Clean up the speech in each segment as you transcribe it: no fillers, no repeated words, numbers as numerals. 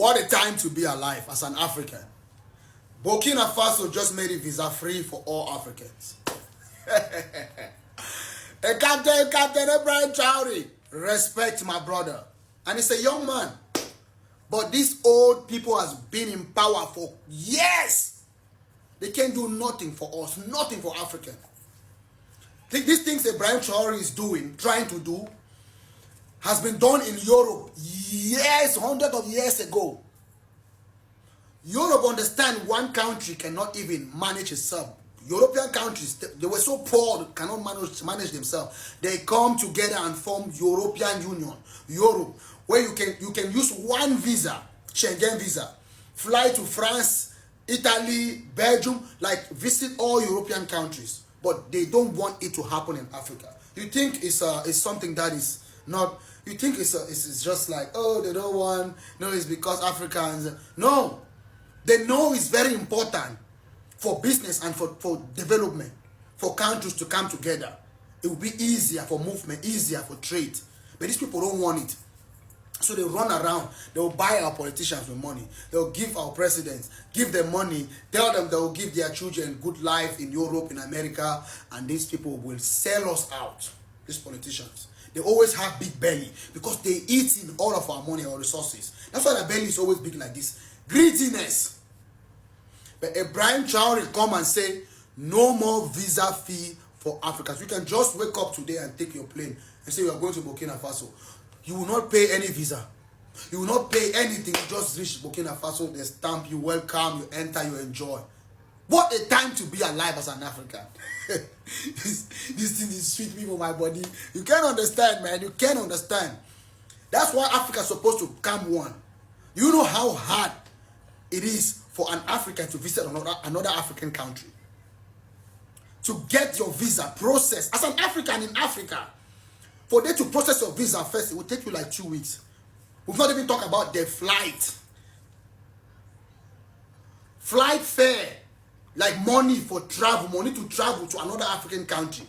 What a time to be alive as an African. Burkina Faso just made it visa-free for all Africans. Captain Abraham Traore, respect my brother. And he's a young man. But these old people has been in power for years. They can't do nothing for us, nothing for Africa. These things Abraham Traore is doing, trying to do, has been done in Europe years, hundreds of years ago. Europe understand one country cannot even manage itself. European countries, they were so poor, they cannot manage themselves. They come together and form European Union, Europe, where you can use one visa, Schengen visa, fly to France, Italy, Belgium, like visit all European countries. But they don't want it to happen in Africa. You think it's something that is not, you think it's just like, oh, they don't want, no, it's because Africans, no. They know it's very important for business and for development, for countries to come together. It will be easier for movement, easier for trade. But these people don't want it. So they run around, they will buy our politicians with money. They will give our presidents, give them money, tell them they will give their children good life in Europe, in America, and these people will sell us out, these politicians. They always have big belly because they eat in all of our money, our resources. That's why their belly is always big like this. Greediness. But Abraham Traore come and say, no more visa fee for Africans. You can just wake up today and take your plane and say you are going to Burkina Faso. You will not pay any visa. You will not pay anything. You just reach Burkina Faso, they stamp you, welcome, you enter, you enjoy. What a time to be alive as an African. This thing is sweet me for my body. You can't understand, man. You can't understand. That's why Africa is supposed to become one. You know how hard it is for an African to visit another African country. To get your visa processed as an African in Africa. For them to process your visa first, it will take you like 2 weeks. We've not even talked about the flight. Flight fare, like money for travel, money to travel to another African country.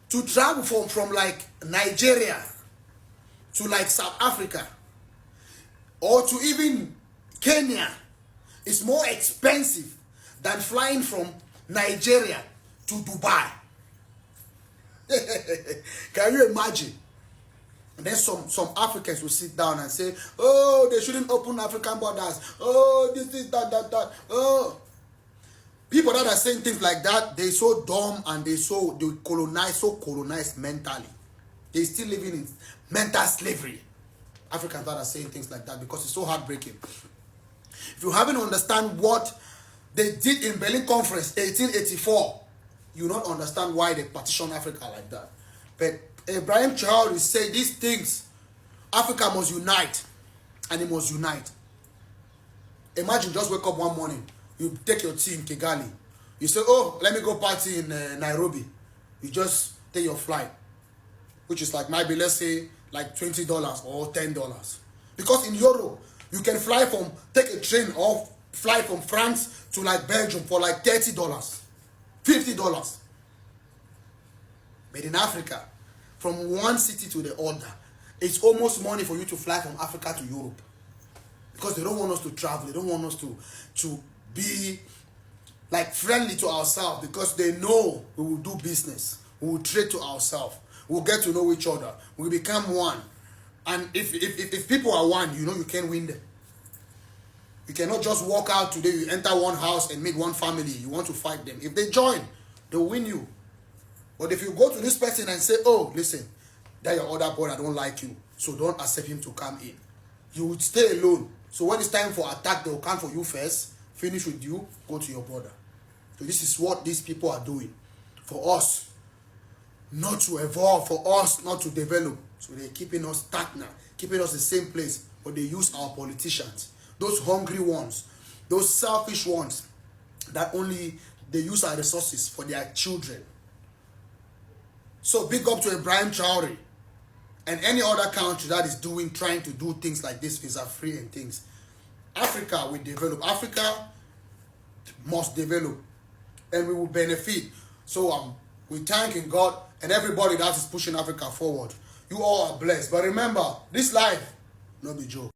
To travel from like Nigeria to like South Africa or to even Kenya is more expensive than flying from Nigeria to Dubai. Can you imagine? And then some Africans will sit down and say, oh, they shouldn't open African borders. Oh, this is that. Oh. People that are saying things like that, they're so dumb and they colonized mentally. They're still living in mental slavery. Africans that are saying things like that because it's so heartbreaking. If you haven't understand what they did in Berlin Conference 1884, you don't understand why they partition Africa like that. But Abraham Traore say these things, Africa must unite, and it must unite. Imagine just wake up one morning, you take your tea in Kigali, you say, oh, let me go party in Nairobi. You just take your flight, which is like maybe, let's say, like $20 or $10. Because in Europe, you can take a train or fly from France to like Belgium for like $30, $50. But in Africa, from one city to the other, it's almost money for you to fly from Africa to Europe. Because they don't want us to travel. They don't want us to be like friendly to ourselves, because they know we will do business. We will trade to ourselves. We'll get to know each other. We'll become one. And if people are one, you know you can win them. You cannot just walk out today, you enter one house and meet one family. You want to fight them. If they join, they'll win you. But if you go to this person and say, oh, listen, that your other brother don't like you, so don't accept him to come in. You would stay alone. So when it's time for attack, they will come for you first, finish with you, go to your brother. So this is what these people are doing. For us not to evolve, for us not to develop. So they're keeping us stagnant, keeping us the same place, but they use our politicians. Those hungry ones, those selfish ones, that only they use our resources for their children. So big up to Abraham Traore and any other country that is trying to do things like this, visa-free and things. Africa will develop. Africa must develop, and we will benefit. So we thanking God and everybody that is pushing Africa forward. You all are blessed. But remember, this life, no be joke.